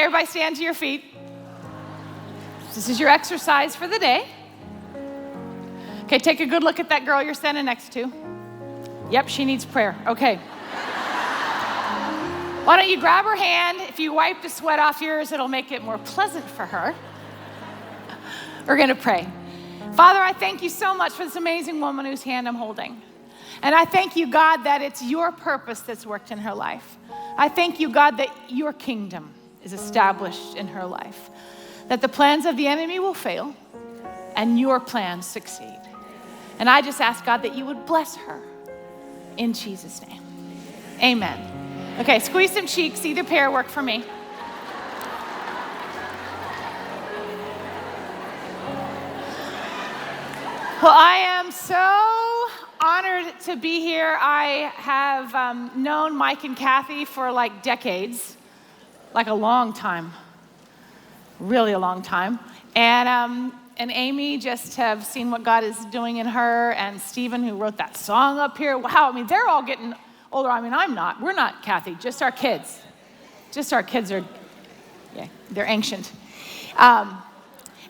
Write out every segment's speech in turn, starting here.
Okay, everybody stand to your feet. This is your exercise for the day. Okay, take a good look at that girl you're standing next to. Yep, she needs prayer. Okay. Why don't you grab her hand? If you wipe the sweat off yours, it'll make it more pleasant for her. We're going to pray. Father, I thank you so much for this amazing woman whose hand I'm holding. And I thank you, God, that it's your purpose that's worked in her life. I thank you, God, that your kingdom is established in her life. That the plans of the enemy will fail and your plans succeed. And I just ask, God, that you would bless her in Jesus' name. Amen. Okay, squeeze some cheeks. Either pair work for me. Well, I am so honored to be here. I have known Mike and Kathy for like decades, like a long time, really a long time. And Amy, just have seen what God is doing in her, and Stephen, who wrote that song up here. Wow, I mean, they're all getting older. I mean, I'm not. We're not, Kathy, just our kids. Just our kids are, yeah, they're ancient. And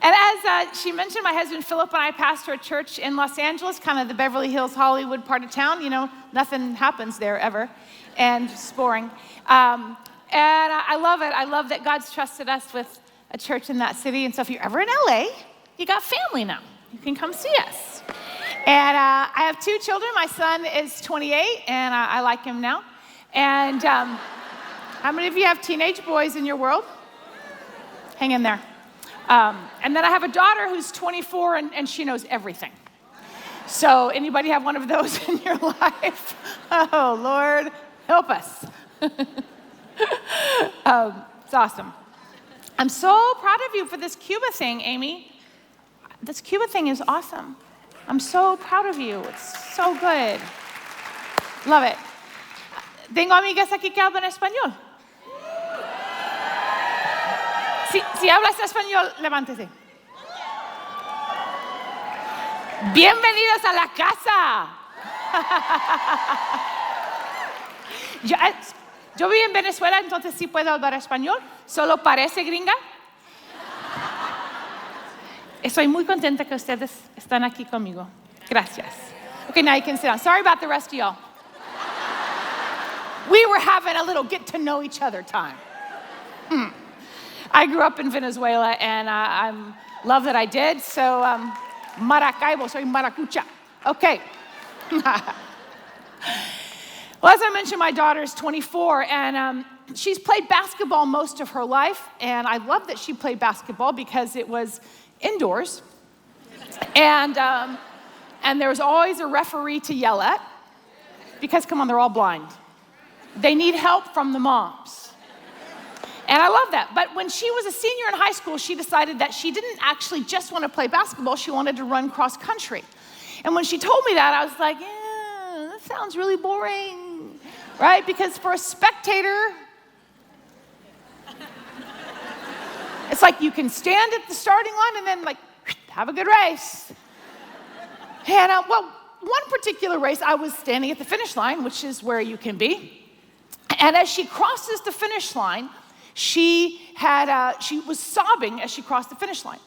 as she mentioned, my husband Philip and I pastor a church in Los Angeles, kind of the Beverly Hills, Hollywood part of town. You know, nothing happens there ever, and it's boring. And I love it. I love that God's trusted us with a church in that city. And so if you're ever in LA, you got family now. You can come see us. And I have two children. My son is 28, and I like him now. And how many of you have teenage boys in your world? Hang in there. And then I have a daughter who's 24, and she knows everything. So anybody have one of those in your life? Oh, Lord, help us. It's awesome. I'm so proud of you for this Cuba thing, Amy. This Cuba thing is awesome. I'm so proud of you. It's so good. Love it. Tengo amigas aquí que hablan español. Si hablas español, levántese. Bienvenidos a la casa. Yo vivo en Venezuela, entonces sí puedo hablar español. Solo parece gringa. Estoy muy contenta que ustedes están aquí conmigo. Gracias. Okay, now you can sit down. Sorry about the rest of y'all. We were having a little get to know each other time. I grew up in Venezuela, and I love that I did. So, Maracaibo, soy maracucha. Okay. Well, as I mentioned, my daughter is 24, and she's played basketball most of her life. And I love that she played basketball because it was indoors. And there was always a referee to yell at because, come on, they're all blind. They need help from the moms. And I love that. But when she was a senior in high school, she decided that she didn't actually just want to play basketball. She wanted to run cross country. And when she told me that, I was like, yeah, that sounds really boring, right? Because for a spectator, it's like you can stand at the starting line and then like, have a good race. And well, one particular race, I was standing at the finish line, which is where you can be. And as she crosses the finish line, she was sobbing as she crossed the finish line.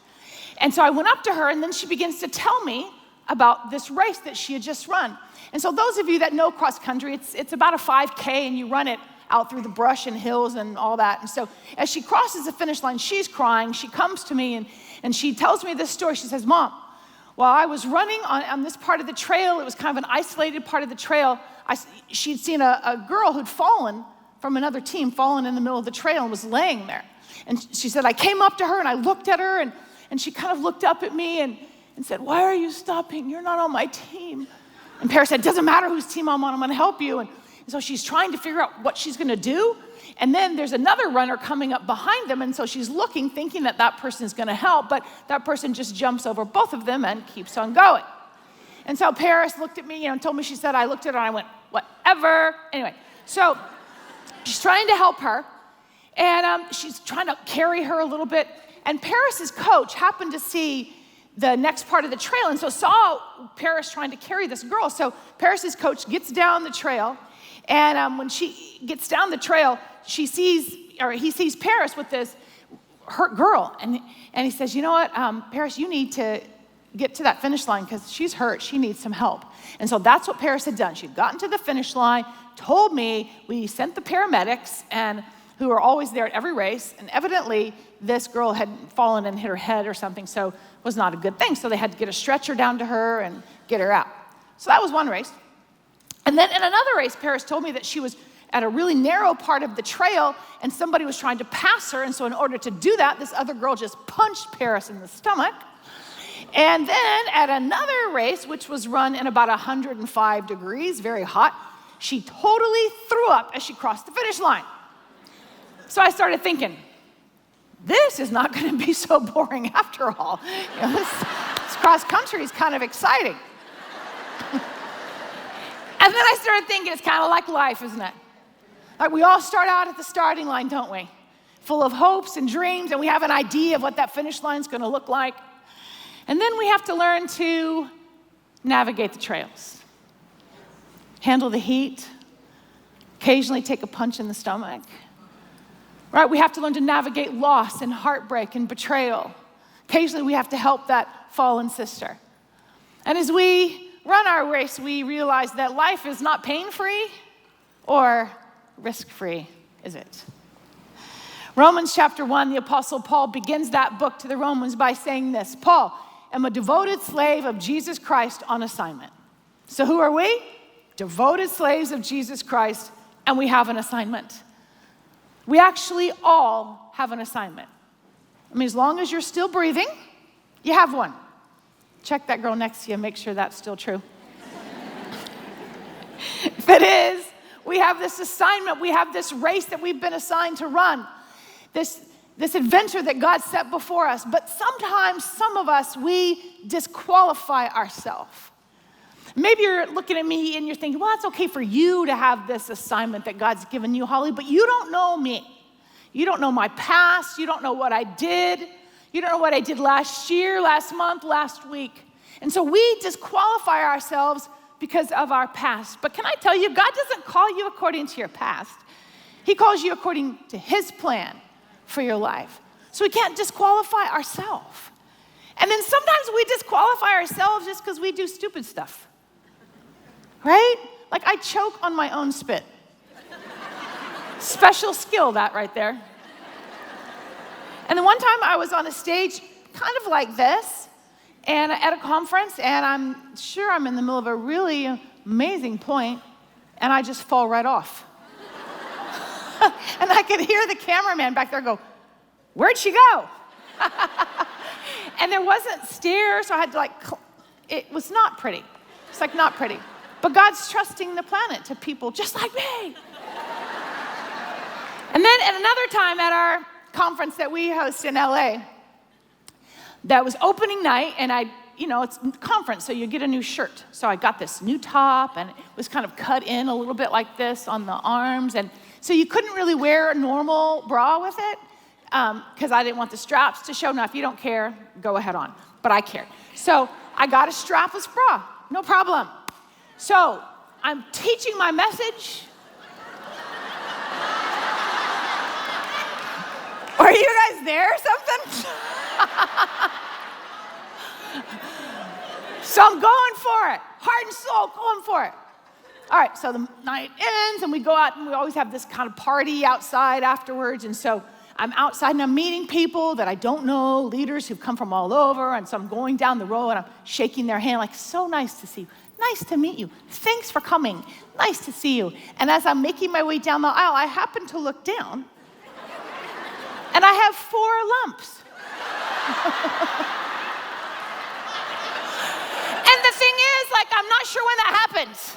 And so I went up to her, and then she begins to tell me about this race that she had just run. And so those of you that know cross country, it's about a 5K, and you run it out through the brush and hills and all that. And so as she crosses the finish line, she's crying. She comes to me, and she tells me this story. She says, Mom, while I was running on this part of the trail, it was kind of an isolated part of the trail, she'd seen a girl who'd fallen from another team, fallen in the middle of the trail and was laying there. And she said, I came up to her and I looked at her, and she kind of looked up at me and said, why are you stopping? You're not on my team. And Paris said, doesn't matter whose team I'm on, I'm gonna help you. And so she's trying to figure out what she's gonna do. And then there's another runner coming up behind them, and so she's looking, thinking that that person is gonna help, but that person just jumps over both of them and keeps on going. And so Paris looked at me, and told me, she said, I looked at her and I went, whatever. Anyway, so she's trying to help her, and she's trying to carry her a little bit. And Paris's coach happened to see the next part of the trail, and so saw Paris trying to carry this girl. So Paris's coach gets down the trail, and when she gets down the trail, she sees, he sees Paris with this hurt girl, and he says, you know what, Paris, you need to get to that finish line because she's hurt. She needs some help. And so that's what Paris had done. She'd gotten to the finish line, told me, we sent the paramedics, and who are always there at every race, and evidently this girl had fallen and hit her head or something, so it was not a good thing. So they had to get a stretcher down to her and get her out. So that was one race. And then in another race, Paris told me that she was at a really narrow part of the trail, and somebody was trying to pass her, and so in order to do that, this other girl just punched Paris in the stomach. And then at another race, which was run in about 105 degrees, very hot, she totally threw up as she crossed the finish line. So I started thinking, this is not going to be so boring after all. You know, this cross country is kind of exciting. And then I started thinking, it's kind of like life, isn't it? Like we all start out at the starting line, don't we? Full of hopes and dreams, and we have an idea of what that finish line is going to look like. And then we have to learn to navigate the trails, handle the heat, occasionally take a punch in the stomach. Right? We have to learn to navigate loss and heartbreak and betrayal. Occasionally we have to help that fallen sister. And as we run our race, we realize that life is not pain-free or risk-free, is it? Romans chapter 1, the Apostle Paul begins that book to the Romans by saying this, Paul, am a devoted slave of Jesus Christ on assignment. So who are we? Devoted slaves of Jesus Christ, and we have an assignment. We actually all have an assignment. I mean, as long as you're still breathing, you have one. Check that girl next to you and make sure that's still true. If it is, we have this assignment. We have this race that we've been assigned to run. This adventure that God set before us. But sometimes, some of us, we disqualify ourselves. Maybe you're looking at me and you're thinking, well, it's okay for you to have this assignment that God's given you, Holly, but you don't know me. You don't know my past. You don't know what I did. You don't know what I did last year, last month, last week. And so we disqualify ourselves because of our past. But can I tell you, God doesn't call you according to your past. He calls you according to his plan for your life. So we can't disqualify ourselves. And then sometimes we disqualify ourselves just because we do stupid stuff. Right? Like I choke on my own spit. Special skill, that right there. And then one time I was on a stage kind of like this, and at a conference, and I'm sure I'm in the middle of a really amazing point, and I just fall right off. And I could hear the cameraman back there go, where'd she go? And there wasn't stairs, so I had to it was not pretty. It's like not pretty. But God's trusting the planet to people just like me. And then at another time at our conference that we host in LA, that was opening night, and it's a conference, so you get a new shirt. So I got this new top, and it was kind of cut in a little bit like this on the arms, and so you couldn't really wear a normal bra with it, because I didn't want the straps to show. Now, if you don't care, go ahead on, but I care. So I got a strapless bra, no problem. So I'm teaching my message. Are you guys there or something? So I'm going for it, heart and soul, going for it. All right, so the night ends, and we go out, and we always have this kind of party outside afterwards, and so I'm outside, and I'm meeting people that I don't know, leaders who've come from all over, and so I'm going down the row, and I'm shaking their hand, like, so nice to see you. Nice to meet you. Thanks for coming. Nice to see you. And as I'm making my way down the aisle, I happen to look down, and I have 4 lumps. And the thing is, I'm not sure when that happens.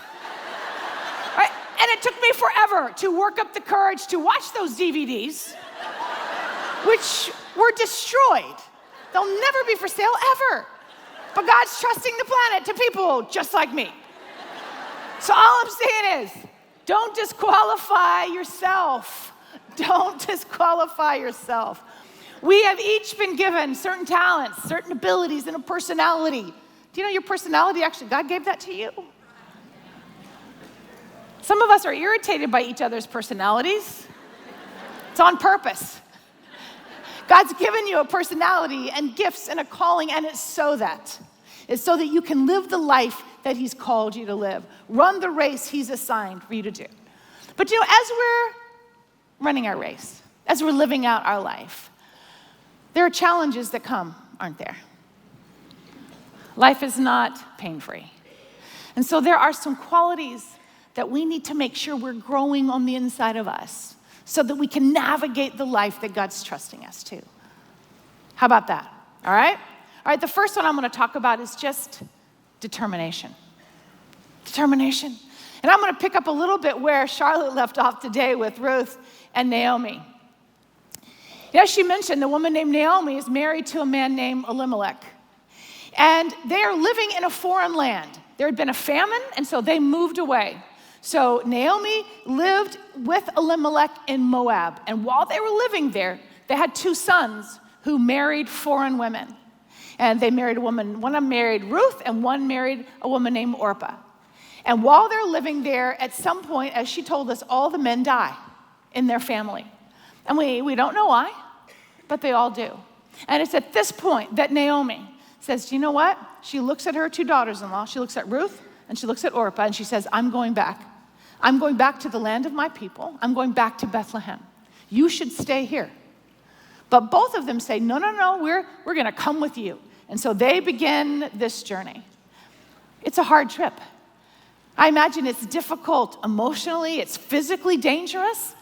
Right? And it took me forever to work up the courage to watch those DVDs, which were destroyed. They'll never be for sale, ever. But God's trusting the planet to people just like me. So all I'm saying is, don't disqualify yourself. Don't disqualify yourself. We have each been given certain talents, certain abilities, and a personality. Do you know your personality, actually, God gave that to you? Some of us are irritated by each other's personalities. It's on purpose. God's given you a personality and gifts and a calling, and it's so that you can live the life that he's called you to live. Run the race he's assigned for you to do. But as we're running our race, as we're living out our life, there are challenges that come, aren't there? Life is not pain-free. And so there are some qualities that we need to make sure we're growing on the inside of us so that we can navigate the life that God's trusting us to. How about that? All right? All right, the first one I'm going to talk about is just determination. Determination. And I'm going to pick up a little bit where Charlotte left off today with Ruth and Naomi. As she mentioned, the woman named Naomi is married to a man named Elimelech. And they are living in a foreign land. There had been a famine, and so they moved away. So Naomi lived with Elimelech in Moab. And while they were living there, they had 2 sons who married foreign women. And they married a woman, one of them married Ruth, and one married a woman named Orpah. And while they're living there, at some point, as she told us, all the men die in their family. And we don't know why, but they all do. And it's at this point that Naomi says, you know what? She looks at her 2 daughters-in-law. She looks at Ruth and she looks at Orpah and she says, I'm going back. I'm going back to the land of my people. I'm going back to Bethlehem. You should stay here. But both of them say, no, we're going to come with you. And so they begin this journey. It's a hard trip. I imagine it's difficult emotionally. It's physically dangerous.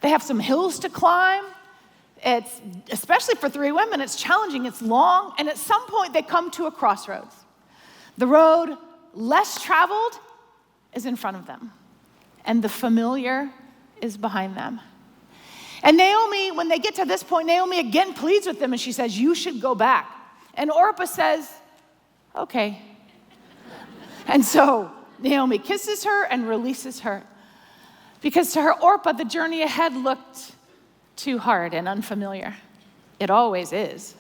They have some hills to climb. It's, especially for 3 women, it's challenging, it's long, and at some point they come to a crossroads. The road less traveled is in front of them, and the familiar is behind them. And Naomi, when they get to this point, Naomi again pleads with them, and she says, you should go back. And Orpah says, okay. And so Naomi kisses her and releases her, because to her, Orpah, the journey ahead looked too hard and unfamiliar. It always is.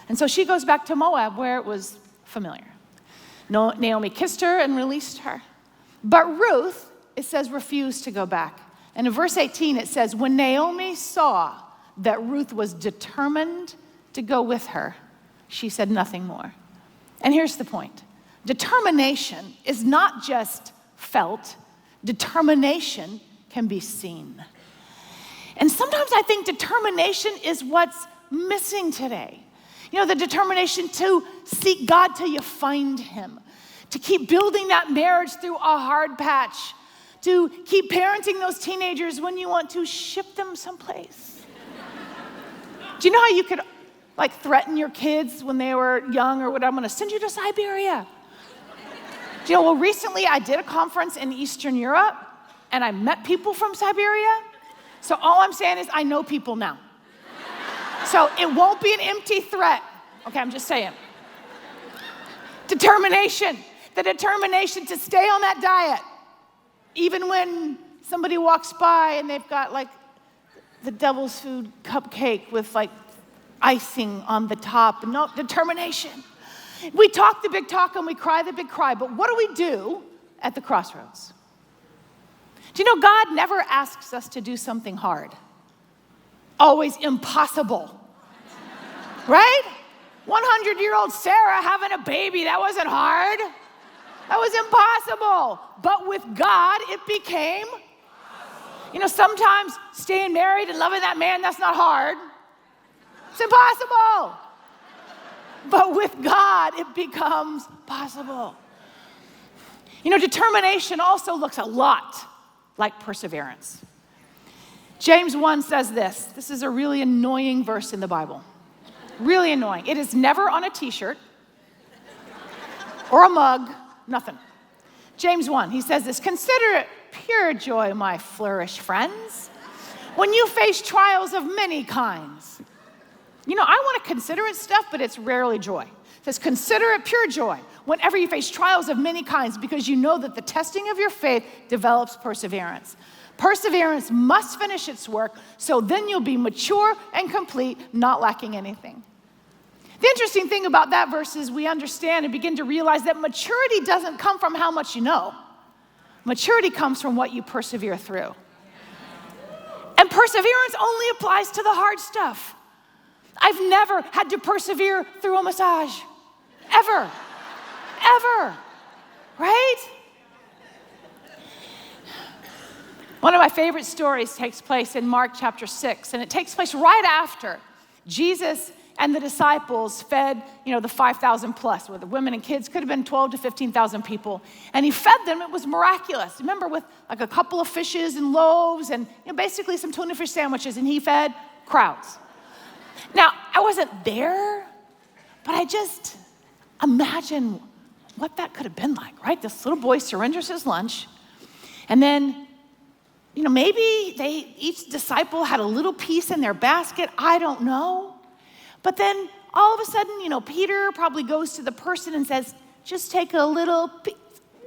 And so she goes back to Moab where it was familiar. Naomi kissed her and released her. But Ruth, it says, refused to go back. And in verse 18 it says, when Naomi saw that Ruth was determined to go with her, she said nothing more. And here's the point. Determination is not just felt. Determination can be seen. And sometimes I think determination is what's missing today. The determination to seek God till you find him, to keep building that marriage through a hard patch, to keep parenting those teenagers when you want to ship them someplace. Do you know how you could threaten your kids when they were young or whatever? I'm going to send you to Siberia. Well, recently I did a conference in Eastern Europe and I met people from Siberia. So all I'm saying is I know people now. So it won't be an empty threat. Okay, I'm just saying. Determination. The determination to stay on that diet. Even when somebody walks by and they've got the devil's food cupcake with icing on the top. No, determination. We talk the big talk and we cry the big cry, but what do we do at the crossroads? Do you know God never asks us to do something hard? Always impossible. Right? 100-year-old Sarah having a baby, that wasn't hard. That was impossible. But with God, it became, sometimes staying married and loving that man, that's not hard. It's impossible. But with God, it becomes possible. Determination also looks a lot like perseverance. James 1 says this. This is a really annoying verse in the Bible. Really annoying. It is never on a t-shirt or a mug, nothing. James 1, he says this, consider it pure joy, my flourish friends, when you face trials of many kinds. I want to consider it stuff, but it's rarely joy. It says, consider it pure joy whenever you face trials of many kinds, because you know that the testing of your faith develops perseverance. Perseverance must finish its work, so then you'll be mature and complete, not lacking anything. The interesting thing about that verse is we understand and begin to realize that maturity doesn't come from how much you know. Maturity comes from what you persevere through. And perseverance only applies to the hard stuff. I've never had to persevere through a massage. Ever. Ever. Right? One of my favorite stories takes place in Mark chapter 6, and it takes place right after Jesus and the disciples fed, the 5,000 plus, where the women and kids could have been 12 to 15,000 people. And he fed them. It was miraculous. Remember, with like a couple of fishes and loaves and basically some tuna fish sandwiches, and he fed crowds. Now, I wasn't there, but I just imagine what that could have been like, right? This little boy surrenders his lunch, and then maybe each disciple had a little piece in their basket. I don't know. But then all of a sudden, Peter probably goes to the person and says, just take a little piece.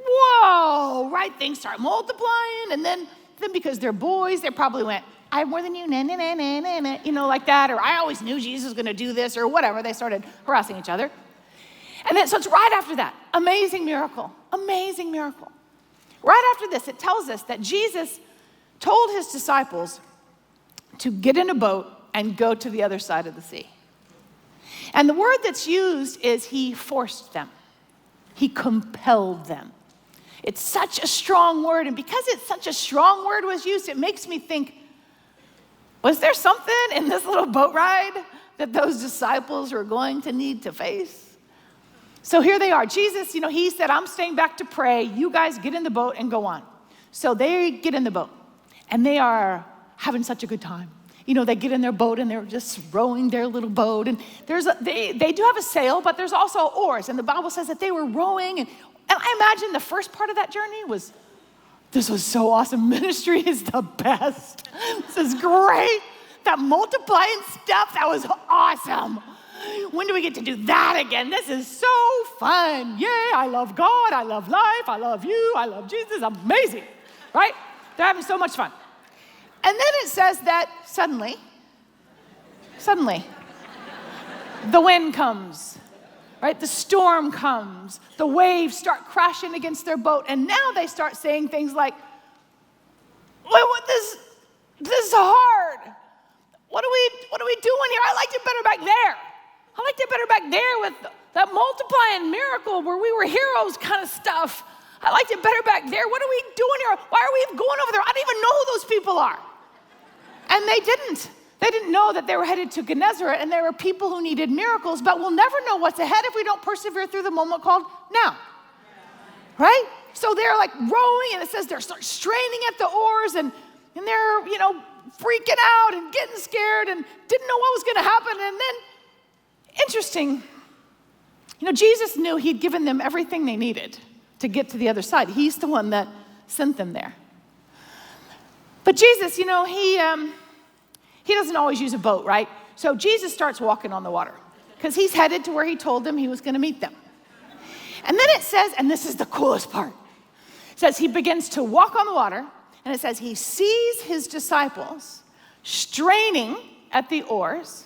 Whoa, right? Things start multiplying. And then because they're boys, they probably went, I have more than you, nah, nah, nah, nah, nah, nah, like that. Or I always knew Jesus was going to do this, or whatever. They started harassing each other. And then, so it's right after that. Amazing miracle. Amazing miracle. Right after this, it tells us that Jesus told his disciples to get in a boat and go to the other side of the sea. And the word that's used is he forced them. He compelled them. It's such a strong word, and because it's such a strong word was used, it makes me think, was there something in this little boat ride that those disciples were going to need to face? So here they are. Jesus, he said, I'm staying back to pray. You guys get in the boat and go on. So they get in the boat. And they are having such a good time. They get in their boat and they're just rowing their little boat. And they do have a sail, but there's also oars. And the Bible says that they were rowing. And I imagine the first part of that journey was, this was so awesome. Ministry is the best. This is great. That multiplying stuff, that was awesome. When do we get to do that again? This is so fun. Yay, I love God. I love life. I love you. I love Jesus. Amazing, right? They're having so much fun. And then it says that suddenly, the wind comes, right? The storm comes. The waves start crashing against their boat. And now they start saying things like, this is hard. What are we doing here? I liked it better back there. I liked it better back there with that multiplying miracle where we were heroes kind of stuff. I liked it better back there. What are we doing here? Why are we even going over there? I don't even know who those people are. And they didn't. They didn't know that they were headed to Gennesaret, and there were people who needed miracles, but we'll never know what's ahead if we don't persevere through the moment called now. Right? So they're like rowing, and it says they're start straining at the oars, and they're, freaking out and getting scared and didn't know what was going to happen. And then, interesting, Jesus knew he'd given them everything they needed to get to the other side. He's the one that sent them there. But Jesus, he doesn't always use a boat, right? So Jesus starts walking on the water because he's headed to where he told them he was going to meet them. And then it says, and this is the coolest part, it says he begins to walk on the water, and it says he sees his disciples straining at the oars,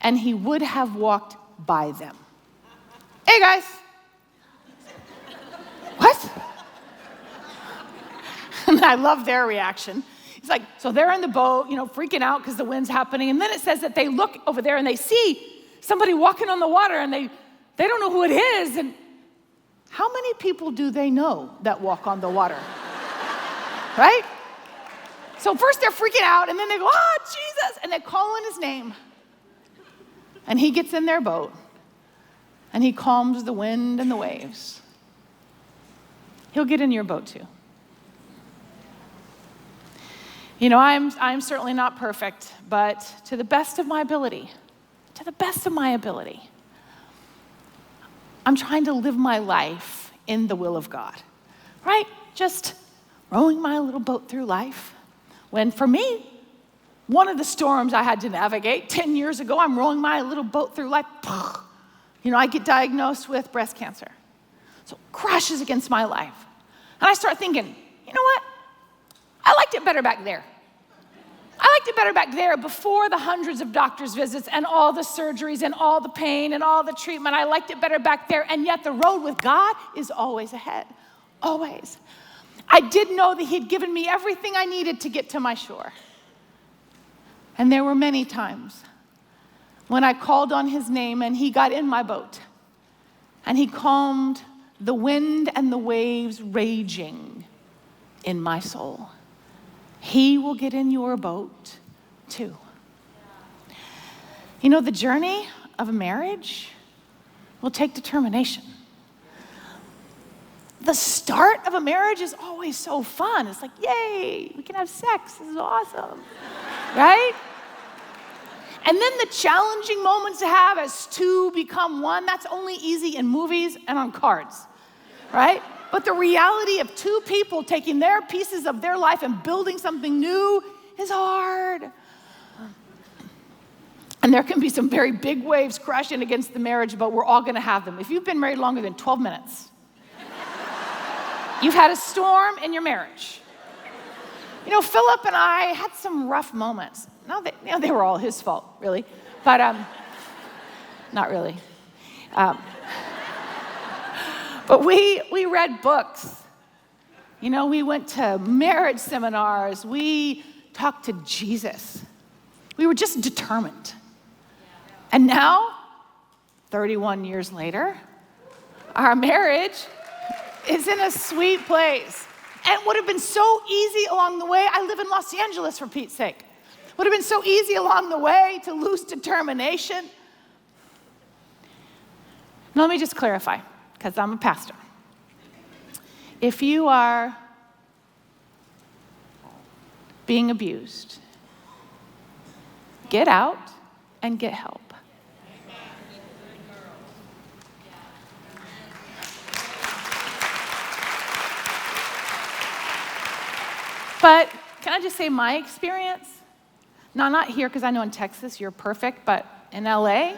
and he would have walked by them. Hey, guys. What? And I love their reaction. It's like, so they're in the boat, freaking out because the wind's happening. And then it says that they look over there and they see somebody walking on the water, and they don't know who it is. And how many people do they know that walk on the water? Right? So first they're freaking out, and then they go, Jesus, and they call on his name. And he gets in their boat, and he calms the wind and the waves. He'll get in your boat too. I'm certainly not perfect, but to the best of my ability, I'm trying to live my life in the will of God, right? Just rowing my little boat through life. When for me, one of the storms I had to navigate 10 years ago, I'm rowing my little boat through life. I get diagnosed with breast cancer. So it crashes against my life. And I start thinking, you know what? I liked it better back there. I liked it better back there before the hundreds of doctor's visits and all the surgeries and all the pain and all the treatment. I liked it better back there. And yet the road with God is always ahead. Always. I did know that he'd given me everything I needed to get to my shore. And there were many times when I called on his name and he got in my boat and he calmed the wind and the waves raging in my soul. He will get in your boat too. You know, the journey of a marriage will take determination. The start of a marriage is always so fun. It's like, yay, we can have sex. This is awesome, right? And then the challenging moments to have as two become one, that's only easy in movies and on cards, right? But the reality of two people taking their pieces of their life and building something new is hard. And there can be some very big waves crashing against the marriage, but we're all gonna have them. If you've been married longer than 12 minutes, you've had a storm in your marriage. You know, Philip and I had some rough moments. No, they were all his fault, really. But not really. But we read books. You know, we went to marriage seminars. We talked to Jesus. We were just determined. And now, 31 years later, our marriage is in a sweet place. And it would have been so easy along the way. I live in Los Angeles, for Pete's sake. Would have been so easy along the way to lose determination. Now, let me just clarify, because I'm a pastor. If you are being abused, get out and get help. But can I just say my experience? No, not here, because I know in Texas you're perfect, but in LA,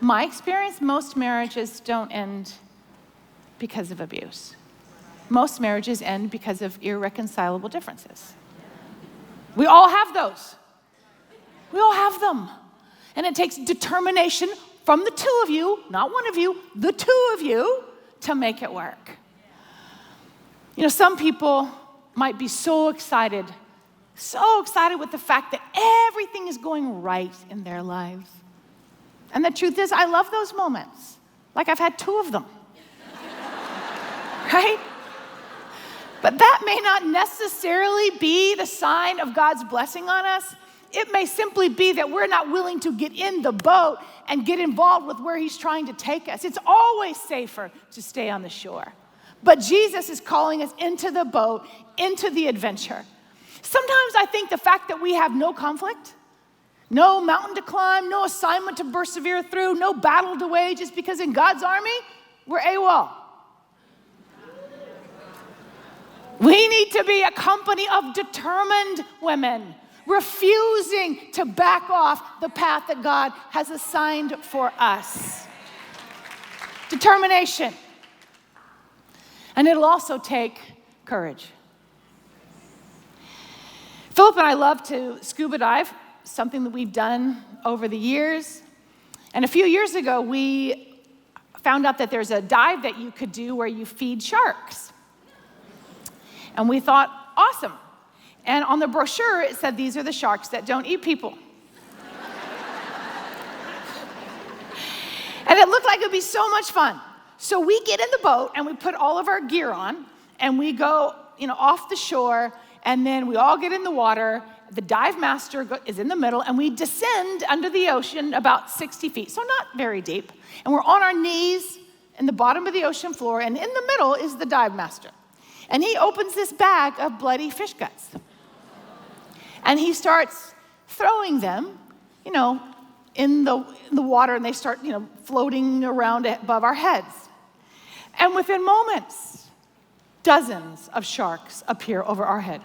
my experience, most marriages don't end because of abuse. Most marriages end because of irreconcilable differences. We all have those. We all have them. And it takes determination from the two of you, not one of you, the two of you, to make it work. You know, some people might be so excited with the fact that everything is going right in their lives. And the truth is, I love those moments. Like I've had 2 of them. Right? But that may not necessarily be the sign of God's blessing on us. It may simply be that we're not willing to get in the boat and get involved with where he's trying to take us. It's always safer to stay on the shore. But Jesus is calling us into the boat, into the adventure. Sometimes I think the fact that we have no conflict, no mountain to climb, no assignment to persevere through, no battle to wage is because in God's army, we're AWOL. We need to be a company of determined women, refusing to back off the path that God has assigned for us. Determination. And it'll also take courage. Philip and I love to scuba dive, something that we've done over the years. And a few years ago, we found out that there's a dive that you could do where you feed sharks. And we thought, awesome. And on the brochure, it said, these are the sharks that don't eat people. And it looked like it would be so much fun. So we get in the boat and we put all of our gear on and we go, off the shore, and then we all get in the water. The dive master is in the middle, and we descend under the ocean about 60 feet, so not very deep. And we're on our knees in the bottom of the ocean floor, and in the middle is the dive master. And he opens this bag of bloody fish guts. And he starts throwing them, in the water, and they start, floating around above our heads. And within moments, dozens of sharks appear over our head.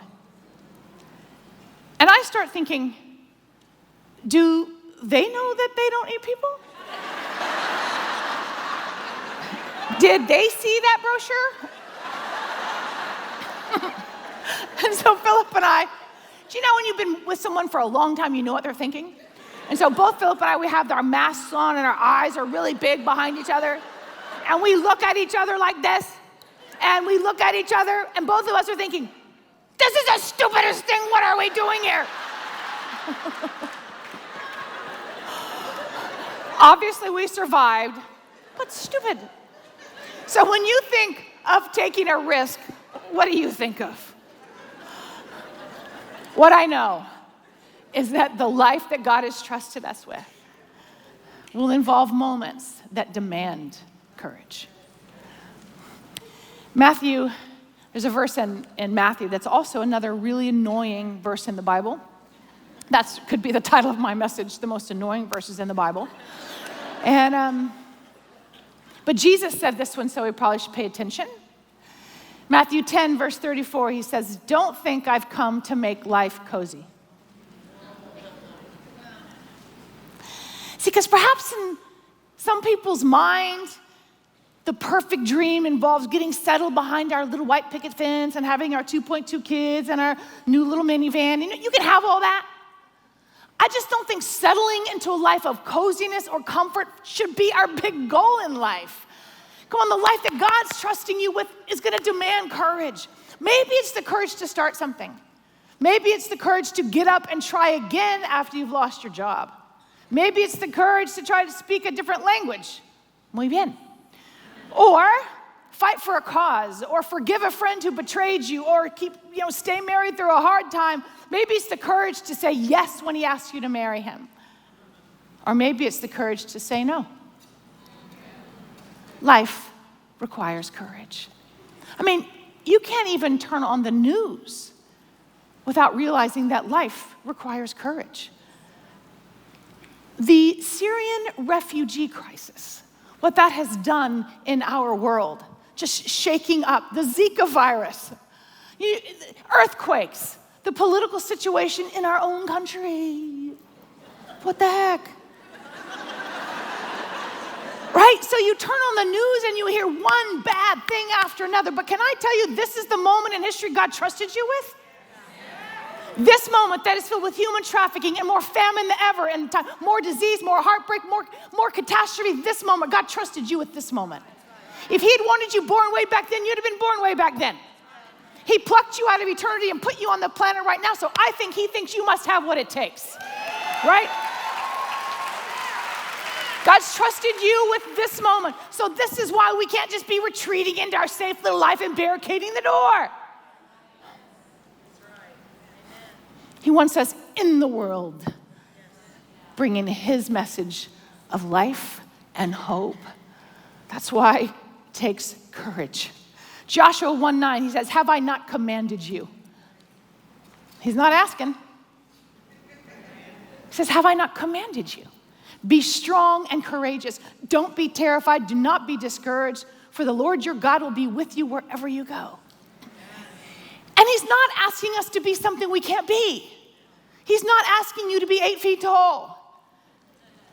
And I start thinking, do they know that they don't eat people? Did they see that brochure? And so Philip and I, do you know when you've been with someone for a long time, you know what they're thinking? And so both Philip and I, we have our masks on and our eyes are really big behind each other. And we look at each other like this. And we look at each other, and both of us are thinking, this is the stupidest thing, what are we doing here? Obviously, we survived, but stupid. So when you think of taking a risk, what do you think of? What I know is that the life that God has trusted us with will involve moments that demand courage. There's a verse in Matthew that's also another really annoying verse in the Bible. That could be the title of my message, the most annoying verses in the Bible. But Jesus said this one, so we probably should pay attention. Matthew 10, verse 34, he says, "Don't think I've come to make life cozy." See, because perhaps in some people's mind, the perfect dream involves getting settled behind our little white picket fence and having our 2.2 kids and our new little minivan. You can have all that. I just don't think settling into a life of coziness or comfort should be our big goal in life. Come on, the life that God's trusting you with is going to demand courage. Maybe it's the courage to start something. Maybe it's the courage to get up and try again after you've lost your job. Maybe it's the courage to try to speak a different language. Muy bien. Or fight for a cause, or forgive a friend who betrayed you, or stay married through a hard time. Maybe it's the courage to say yes when he asks you to marry him. Or maybe it's the courage to say no. Life requires courage. I mean, you can't even turn on the news without realizing that life requires courage. The Syrian refugee crisis, what that has done in our world, just shaking up the Zika virus, earthquakes, the political situation in our own country. What the heck? Right? So you turn on the news and you hear one bad thing after another. But can I tell you, this is the moment in history God trusted you with? This moment that is filled with human trafficking and more famine than ever, and more disease, more heartbreak, more catastrophe. This moment, God trusted you with this moment. If he had wanted you born way back then, you'd have been born way back then. He plucked you out of eternity and put you on the planet right now, so I think he thinks you must have what it takes. Right? God's trusted you with this moment. So this is why we can't just be retreating into our safe little life and barricading the door. He wants us in the world, bringing his message of life and hope. That's why it takes courage. Joshua 1:9, he says, "Have I not commanded you?" He's not asking. He says, "Have I not commanded you? Be strong and courageous. Don't be terrified. Do not be discouraged, for the Lord your God will be with you wherever you go." And he's not asking us to be something we can't be. He's not asking you to be 8 feet tall.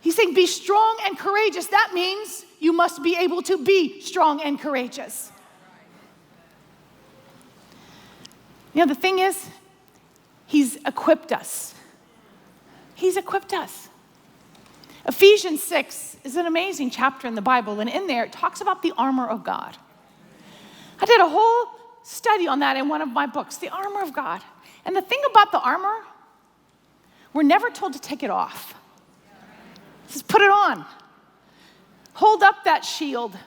He's saying be strong and courageous. That means you must be able to be strong and courageous. The thing is, he's equipped us. He's equipped us. Ephesians 6 is an amazing chapter in the Bible, and in there it talks about the armor of God. I did a whole study on that in one of my books, the armor of God. And the thing about the armor, we're never told to take it off. Just put it on. Hold up that shield.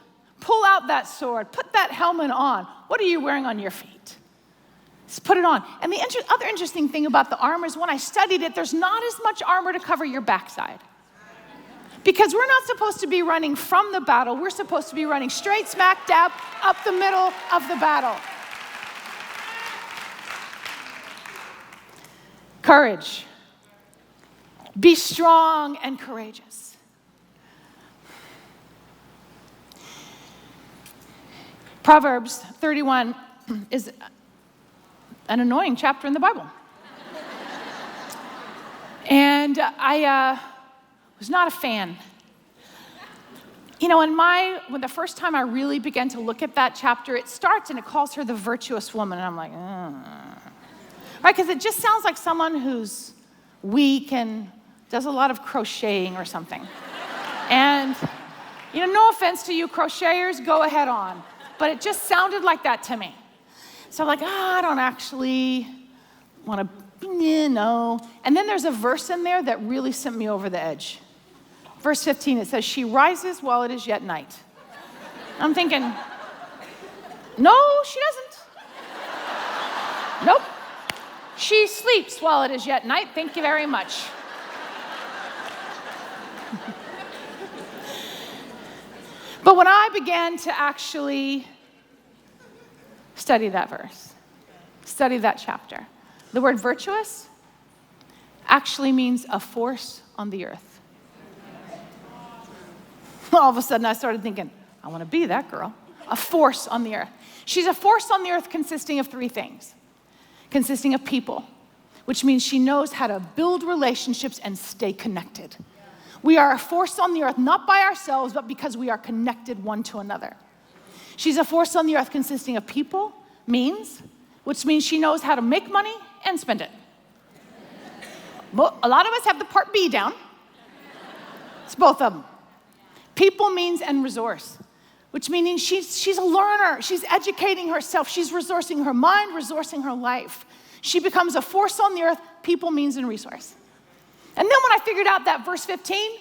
Pull out that sword. Put that helmet on. What are you wearing on your feet? Just put it on. And the other interesting thing about the armor is when I studied it, there's not as much armor to cover your backside. Because we're not supposed to be running from the battle. We're supposed to be running straight smack dab up the middle of the battle. Courage. Be strong and courageous. Proverbs 31 is an annoying chapter in the Bible. And I was not a fan. When the first time I really began to look at that chapter, it starts and it calls her the virtuous woman. And I'm like, right? Because it just sounds like someone who's weak and does a lot of crocheting or something. And, no offense to you crocheters, go ahead on. But it just sounded like that to me. So I'm like, I don't actually want to no. And then there's a verse in there that really sent me over the edge. Verse 15, it says, she rises while it is yet night. I'm thinking, no, she doesn't. Nope. She sleeps while it is yet night. Thank you very much. But when I began to actually study that verse, study that chapter, the word virtuous actually means a force on the earth. All of a sudden I started thinking, I want to be that girl. A force on the earth. She's a force on the earth consisting of three things. Consisting of people, which means she knows how to build relationships and stay connected. We are a force on the earth, not by ourselves, but because we are connected one to another. She's a force on the earth consisting of people, which means she knows how to make money and spend it. But a lot of us have the part B down. It's both of them. People means and resource, which means she's a learner. She's educating herself. She's resourcing her mind, resourcing her life. She becomes a force on the earth, people, means, and resource. And then when I figured out that verse 15,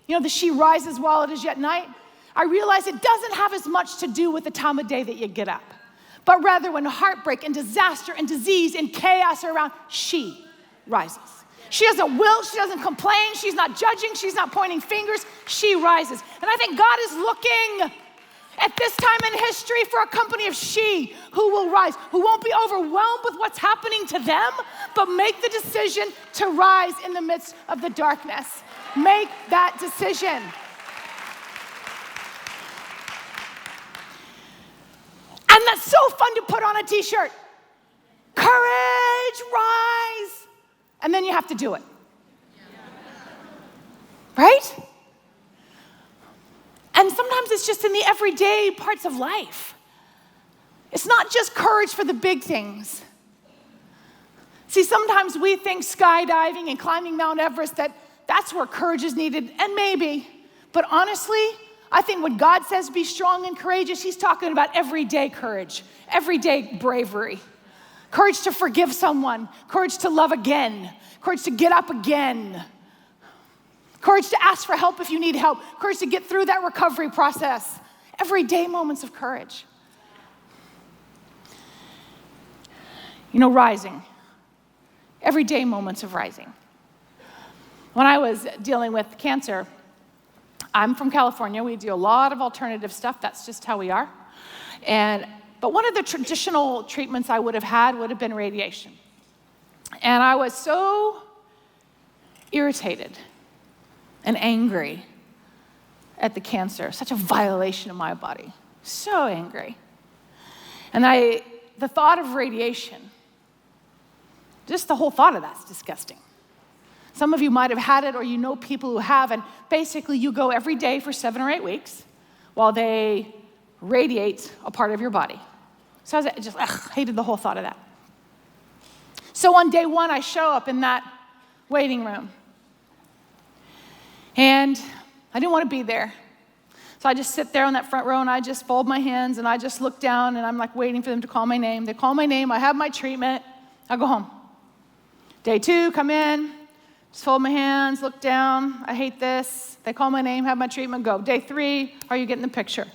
that she rises while it is yet night, I realized it doesn't have as much to do with the time of day that you get up, but rather when heartbreak and disaster and disease and chaos are around, she rises. She doesn't wilt, she doesn't complain, she's not judging, she's not pointing fingers, she rises. And I think God is looking at this time in history for a company of she who will rise, who won't be overwhelmed with what's happening to them, but make the decision to rise in the midst of the darkness. Make that decision. And that's so fun to put on a t-shirt. Courage, rise. And then you have to do it. Right? And sometimes it's just in the everyday parts of life. It's not just courage for the big things. See, sometimes we think skydiving and climbing Mount Everest, that's where courage is needed, and maybe. But honestly, I think when God says be strong and courageous, he's talking about everyday courage, everyday bravery. Courage to forgive someone, courage to love again, courage to get up again. Courage to ask for help if you need help. Courage to get through that recovery process. Everyday moments of courage. Rising. Everyday moments of rising. When I was dealing with cancer, I'm from California. We do a lot of alternative stuff. That's just how we are. But one of the traditional treatments I would have been radiation. And I was so irritated and angry at the cancer, such a violation of my body, so angry. And the thought of radiation, just the whole thought of that's disgusting. Some of you might have had it, or you know people who have, and basically you go every day for 7 or 8 weeks while they radiate a part of your body. So I just hated the whole thought of that. So on day 1, I show up in that waiting room. And I didn't want to be there. So I just sit there on that front row and I just fold my hands and I just look down and I'm like waiting for them to call my name. They call my name, I have my treatment, I go home. Day 2, come in, just fold my hands, look down, I hate this. They call my name, have my treatment, go. Day 3, are you getting the picture?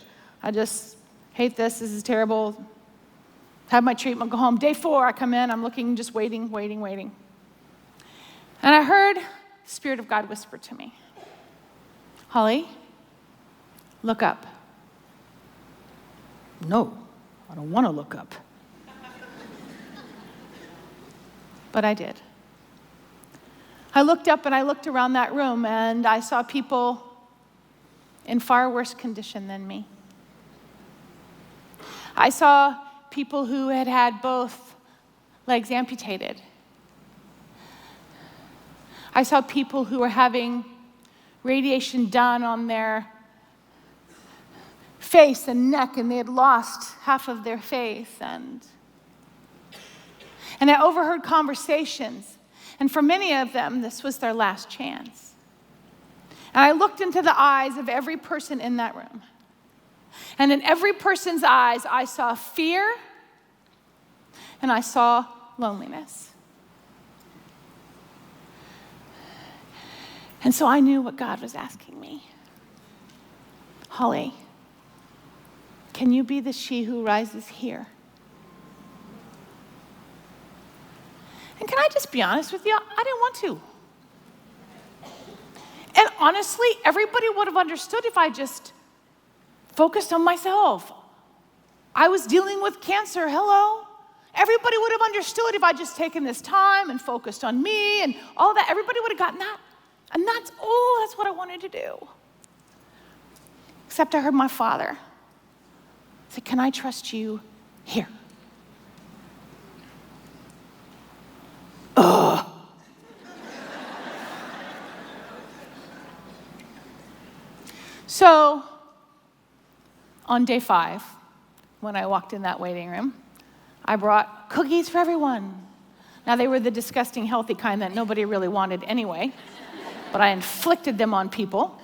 I just hate this is terrible. Have my treatment, go home. Day 4, I come in, I'm looking, just waiting. And I heard the Spirit of God whisper to me, Holly, look up. No, I don't want to look up. But I did. I looked up and I looked around that room and I saw people in far worse condition than me. I saw people who had had both legs amputated. I saw people who were having radiation done on their face and neck, and they had lost half of their face. And I overheard conversations, and for many of them, this was their last chance. And I looked into the eyes of every person in that room. And in every person's eyes, I saw fear, and I saw loneliness. And so I knew what God was asking me. Holly, can you be the she who rises here? And can I just be honest with you? I didn't want to. And honestly, everybody would have understood if I just focused on myself. I was dealing with cancer, hello. Everybody would have understood if I just taken this time and focused on me and all that. Everybody would have gotten that. And that's what I wanted to do. Except I heard my Father say, can I trust you here? Ugh. So, on day 5, when I walked in that waiting room, I brought cookies for everyone. Now, they were the disgusting, healthy kind that nobody really wanted anyway, but I inflicted them on people.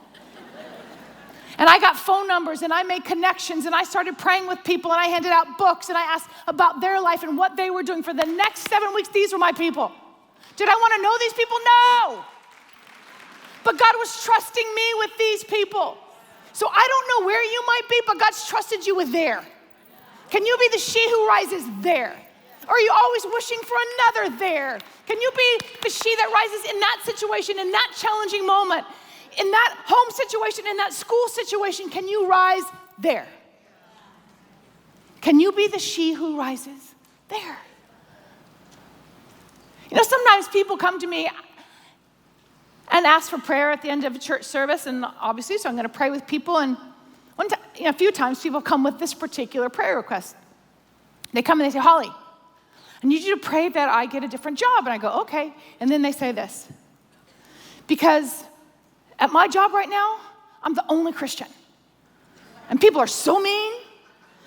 And I got phone numbers, and I made connections, and I started praying with people, and I handed out books, and I asked about their life and what they were doing for the next 7 weeks. These were my people. Did I want to know these people? No. But God was trusting me with these people. So I don't know where you might be, but God's trusted you with there. Can you be the she who rises there? Or are you always wishing for another there? Can you be the she that rises in that situation, in that challenging moment, in that home situation, in that school situation? Can you rise there? Can you be the she who rises there? You know, sometimes people come to me and ask for prayer at the end of a church service, and obviously, so I'm going to pray with people. And a few times, people come with this particular prayer request. They come and they say, Holly, I need you to pray that I get a different job. And I go, okay. And then they say this, because at my job right now, I'm the only Christian. And people are so mean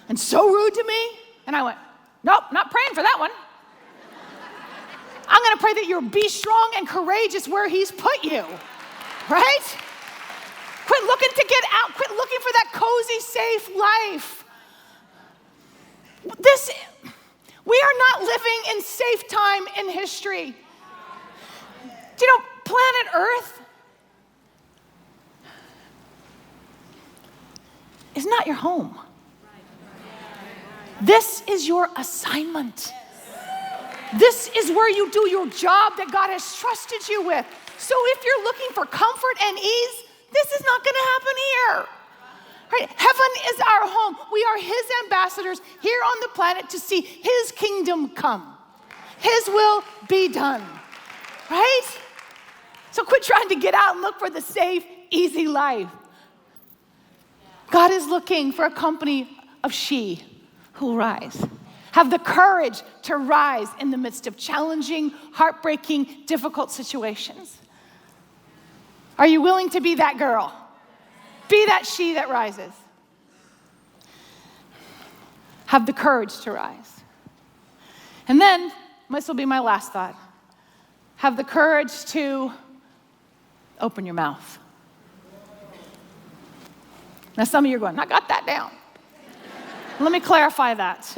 and so rude to me. And I went, nope, not praying for that one. I'm going to pray that you'll be strong and courageous where he's put you, right? Quit looking to get out. Quit looking for that cozy, safe life. We are not living in safe time in history. Do you know, planet Earth is not your home. This is your assignment. This is where you do your job that God has trusted you with. So if you're looking for comfort and ease, this is not going to happen here. Right? Heaven is our home. We are his ambassadors here on the planet to see his kingdom come. His will be done. Right? So quit trying to get out and look for the safe, easy life. God is looking for a company of she who rise. Have the courage to rise in the midst of challenging, heartbreaking, difficult situations. Are you willing to be that girl? Be that she that rises. Have the courage to rise. And then, this will be my last thought. Have the courage to open your mouth. Now, some of you are going, I got that down. Let me clarify that.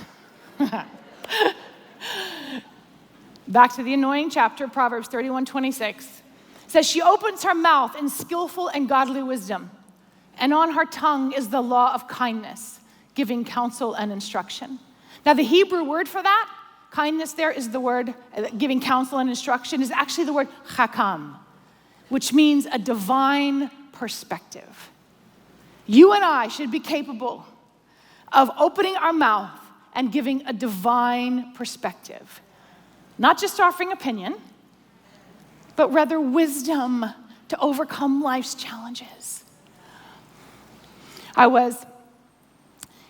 Back to the annoying chapter, Proverbs 31:26. Says, she opens her mouth in skillful and godly wisdom, and on her tongue is the law of kindness, giving counsel and instruction. Now, the Hebrew word for that, kindness there is the word, giving counsel and instruction, is actually the word chakam, which means a divine perspective. You and I should be capable of opening our mouth and giving a divine perspective. Not just offering opinion, but rather wisdom to overcome life's challenges. I was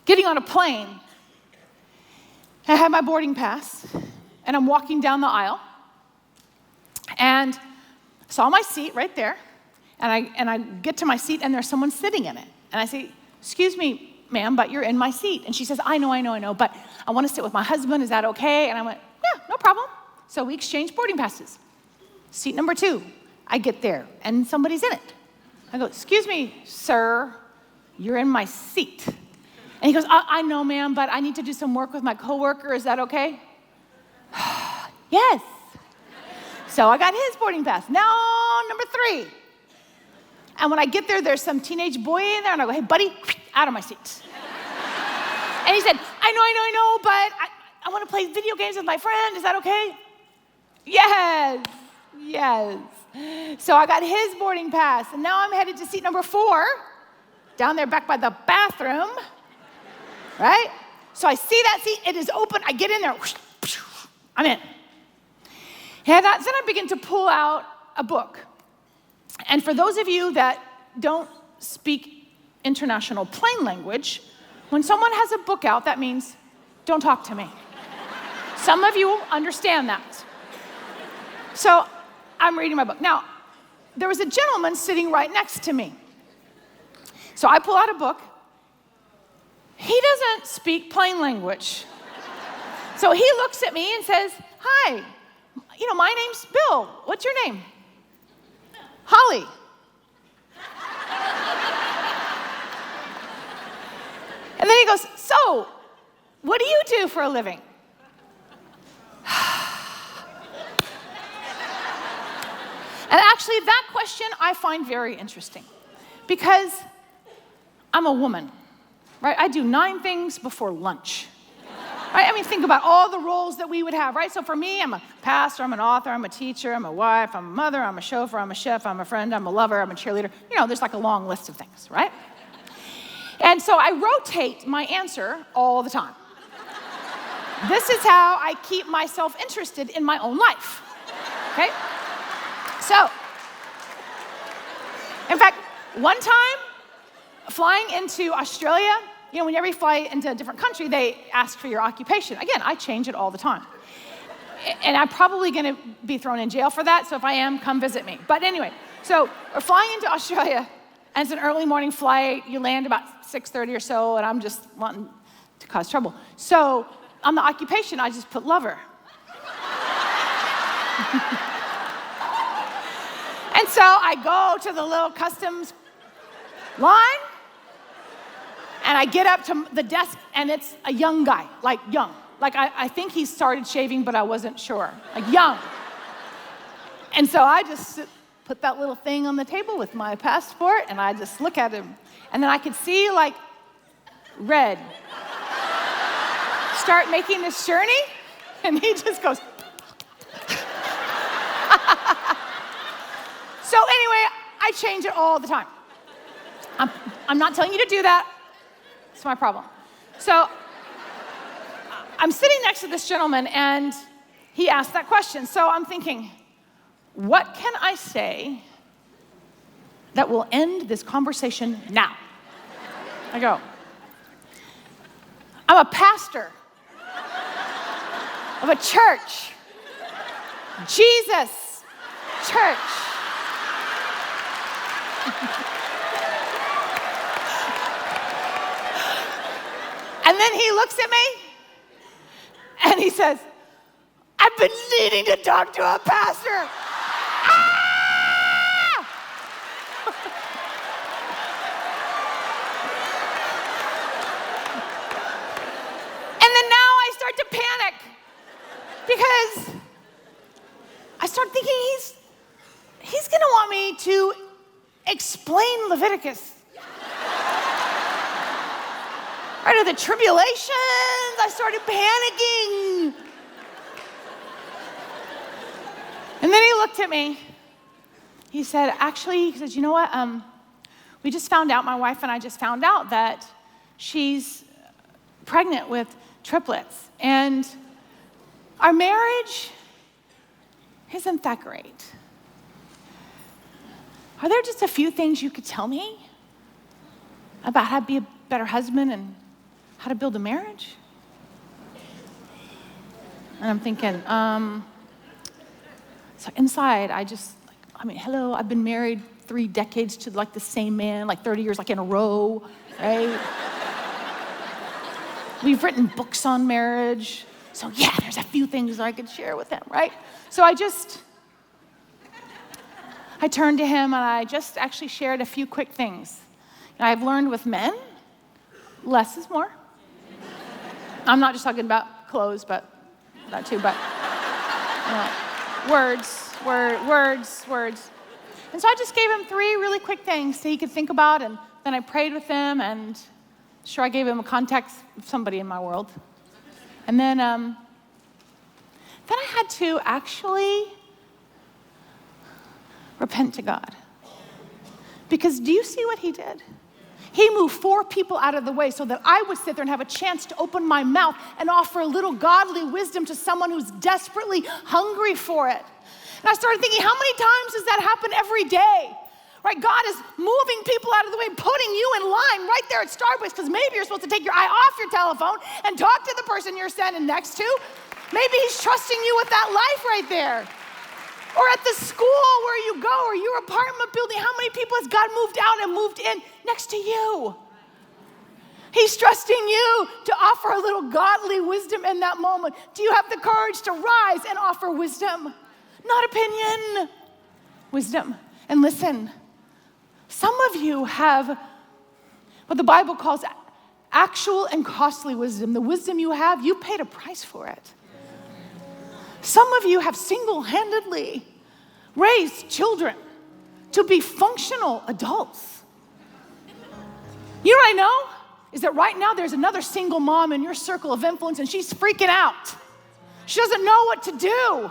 getting on a plane. I had my boarding pass, and I'm walking down the aisle, and saw my seat right there, and I get to my seat, and there's someone sitting in it. And I say, excuse me, ma'am, but you're in my seat. And she says, I know, but I want to sit with my husband. Is that okay? And I went, yeah, no problem. So we exchanged boarding passes. Seat number 2, I get there, and somebody's in it. I go, excuse me, sir, you're in my seat. And he goes, I know, ma'am, but I need to do some work with my coworker. Is that okay? Yes. So I got his boarding pass. Now, number 3. And when I get there, there's some teenage boy in there, and I go, hey, buddy, out of my seat. And he said, I know, but I want to play video games with my friend. Is that okay? Yes. So I got his boarding pass, and now I'm headed to seat number 4, down there back by the bathroom, right? So I see that seat, it is open, I get in there, I'm in. And then I begin to pull out a book. And for those of you that don't speak international plain language, when someone has a book out, that means, don't talk to me. Some of you understand that. So I'm reading my book. Now, there was a gentleman sitting right next to me. So I pull out a book. He doesn't speak plain language. So he looks at me and says, hi, my name's Bill. What's your name? Holly. And then he goes, so, what do you do for a living? And actually, that question I find very interesting because I'm a woman, right? I do 9 things before lunch, right? I mean, think about all the roles that we would have, right? So for me, I'm a pastor, I'm an author, I'm a teacher, I'm a wife, I'm a mother, I'm a chauffeur, I'm a chef, I'm a friend, I'm a lover, I'm a cheerleader. There's like a long list of things, right? And so I rotate my answer all the time. This is how I keep myself interested in my own life, okay? So, in fact, one time, flying into Australia, whenever you fly into a different country, they ask for your occupation. Again, I change it all the time. And I'm probably gonna be thrown in jail for that, so if I am, come visit me. But anyway, so we're flying into Australia, and it's an early morning flight. You land about 6:30 or so, and I'm just wanting to cause trouble. So on the occupation, I just put lover. And so I go to the little customs line, and I get up to the desk, and it's a young guy, like young. Like I think he started shaving, but I wasn't sure, like young. And so I just put that little thing on the table with my passport, and I just look at him. And then I could see like red start making this journey, and he just goes. So anyway, I change it all the time. I'm not telling you to do that. It's my problem. So I'm sitting next to this gentleman, and he asked that question. So I'm thinking, what can I say that will end this conversation now? I go, I'm a pastor of a church, Jesus Church. And then he looks at me and he says, I've been needing to talk to a pastor. Ah! And then now I start to panic because I start thinking he's gonna want me to explain Leviticus. Right, of the tribulations, I started panicking. And then he looked at me. He said, you know what? We just found out, my wife and I just found out that she's pregnant with triplets. And our marriage isn't that great. Are there just a few things you could tell me about how to be a better husband and how to build a marriage? And I'm thinking, so inside, hello, I've been married 3 decades to like the same man, like 30 years, like in a row, right? We've written books on marriage. So yeah, there's a few things I could share with him, right? So I turned to him and I just actually shared a few quick things. And I've learned with men, less is more. I'm not just talking about clothes, but that too, but words. And so I just gave him 3 really quick things that he could think about, and then I prayed with him, and sure, I gave him a context of somebody in my world. And then I had to actually repent to God. Because do you see what he did? He moved 4 people out of the way so that I would sit there and have a chance to open my mouth and offer a little godly wisdom to someone who's desperately hungry for it. And I started thinking, how many times does that happen every day? Right? God is moving people out of the way, putting you in line right there at Starbucks, because maybe you're supposed to take your eye off your telephone and talk to the person you're standing next to. Maybe he's trusting you with that life right there. Or at the school where you go, or your apartment building, how many people has God moved out and moved in next to you? He's trusting you to offer a little godly wisdom in that moment. Do you have the courage to rise and offer wisdom? Not opinion, wisdom. And listen, some of you have what the Bible calls actual and costly wisdom. The wisdom you have, you paid a price for it. Some of you have single-handedly raised children to be functional adults. You know what I know? Is that right now there's another single mom in your circle of influence and she's freaking out. She doesn't know what to do.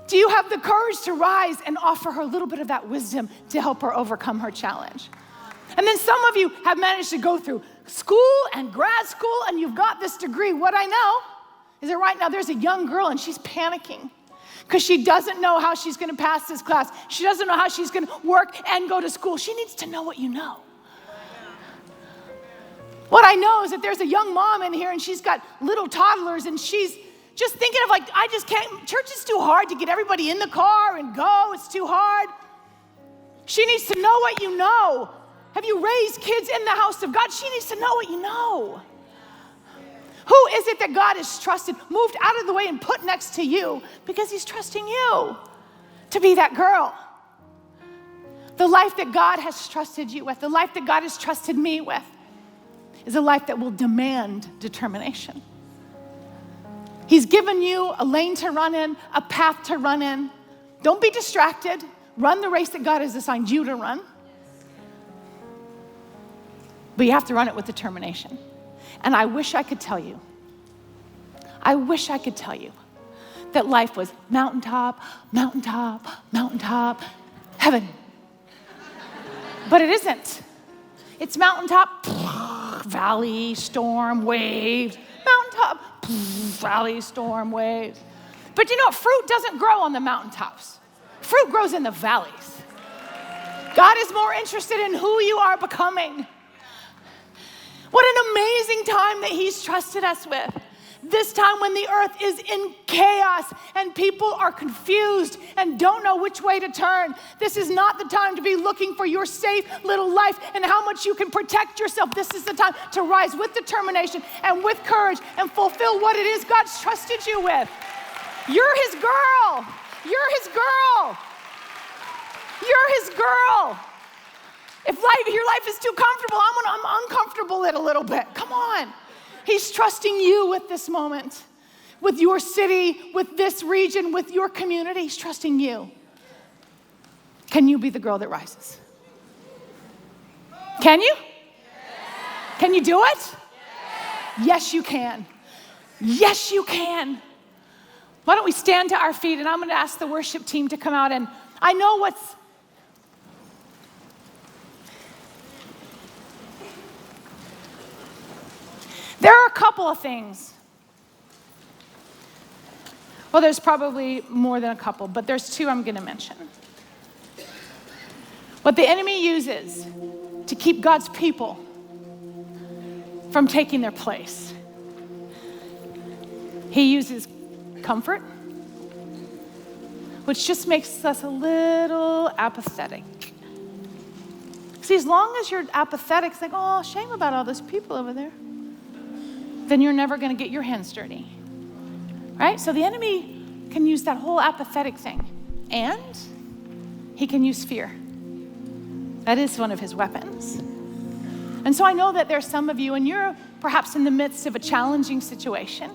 Do you have the courage to rise and offer her a little bit of that wisdom to help her overcome her challenge? And then some of you have managed to go through school and grad school and you've got this degree. What I know is that right now there's a young girl and she's panicking because she doesn't know how she's going to pass this class. She doesn't know how she's going to work and go to school. She needs to know what you know. What I know is that there's a young mom in here and she's got little toddlers and she's just thinking of like, I just can't, church is too hard to get everybody in the car and go. It's too hard. She needs to know what you know. Have you raised kids in the house of God? She needs to know what you know. Who is it that God has trusted, moved out of the way and put next to you because he's trusting you to be that girl? The life that God has trusted you with, the life that God has trusted me with, is a life that will demand determination. He's given you a lane to run in, a path to run in. Don't be distracted. Run the race that God has assigned you to run. But you have to run it with determination. And I wish I could tell you that life was mountaintop, mountaintop, mountaintop, heaven. But it isn't. It's mountaintop, valley, storm, waves, mountaintop, valley, storm, waves. But you know what? Fruit doesn't grow on the mountaintops. Fruit grows in the valleys. God is more interested in who you are becoming. What an amazing time that he's trusted us with. This time when the earth is in chaos and people are confused and don't know which way to turn. This is not the time to be looking for your safe little life and how much you can protect yourself. This is the time to rise with determination and with courage and fulfill what it is God's trusted you with. You're his girl. You're his girl. You're his girl. If your life is too comfortable, I'm uncomfortable it a little bit. Come on. He's trusting you with this moment, with your city, with this region, with your community. He's trusting you. Can you be the girl that rises? Can you? Yes. Can you do it? Yes. Yes, you can. Yes, you can. Why don't we stand to our feet, and I'm going to ask the worship team to come out. And I know there are a couple of things. Well, there's probably more than a couple, but there's 2 I'm going to mention. What the enemy uses to keep God's people from taking their place. He uses comfort, which just makes us a little apathetic. See, as long as you're apathetic, it's like, oh, shame about all those people over there. Then you're never going to get your hands dirty, right? So the enemy can use that whole apathetic thing, and he can use fear. That is one of his weapons. And so I know that there's some of you, and you're perhaps in the midst of a challenging situation.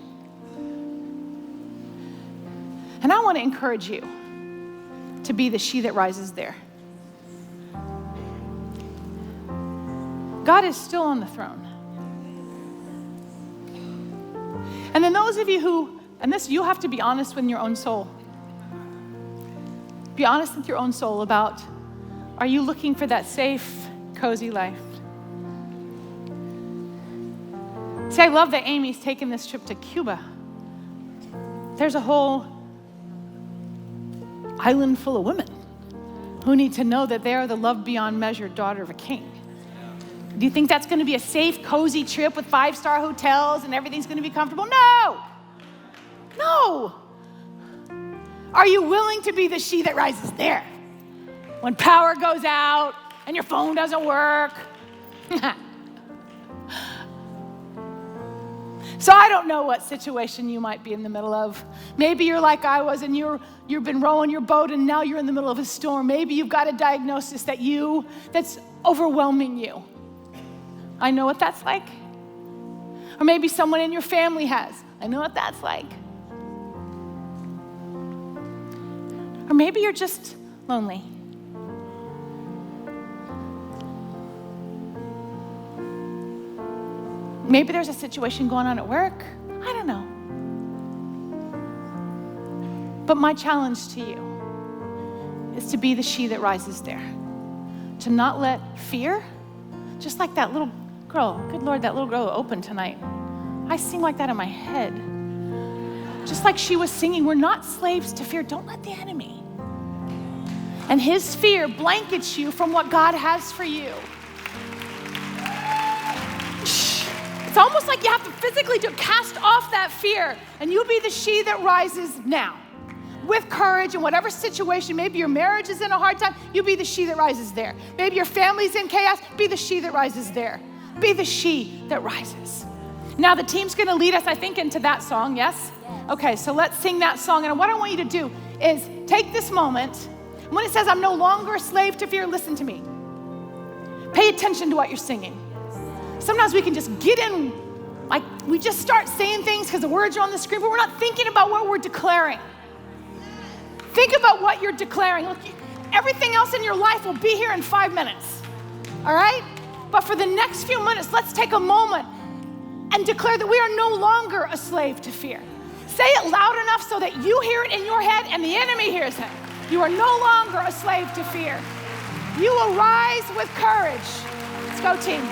And I want to encourage you to be the she that rises there. God is still on the throne. And then those of you who, and this, you have to be honest with your own soul. Be honest with your own soul about, are you looking for that safe, cozy life? See, I love that Amy's taken this trip to Cuba. There's a whole island full of women who need to know that they are the loved beyond measure daughter of a king. Do you think that's going to be a safe, cozy trip with 5-star hotels and everything's going to be comfortable? No. No. Are you willing to be the she that rises there? When power goes out and your phone doesn't work. So I don't know what situation you might be in the middle of. Maybe you're like I was and you've been rowing your boat and now you're in the middle of a storm. Maybe you've got a diagnosis that's overwhelming you. I know what that's like. Or maybe someone in your family has. I know what that's like. Or maybe you're just lonely. Maybe there's a situation going on at work. I don't know. But my challenge to you is to be the she that rises there. To not let fear, just like that little girl, good Lord, that little girl opened tonight. I sing like that in my head. Just like she was singing, we're not slaves to fear. Don't let the enemy. And his fear blankets you from what God has for you. It's almost like you have to physically cast off that fear, and you be the she that rises now. With courage in whatever situation. Maybe your marriage is in a hard time, you be the she that rises there. Maybe your family's in chaos, be the she that rises there. Be the she that rises. Now the team's gonna lead us, I think, into that song, yes? Okay, so let's sing that song. And what I want you to do is take this moment. When it says, I'm no longer a slave to fear, listen to me. Pay attention to what you're singing. Sometimes we can just get in, like we just start saying things because the words are on the screen, but we're not thinking about what we're declaring. Think about what you're declaring. Look, everything else in your life will be here in 5 minutes, all right? But for the next few minutes, let's take a moment and declare that we are no longer a slave to fear. Say it loud enough so that you hear it in your head and the enemy hears it. You are no longer a slave to fear. You will rise with courage. Let's go, team.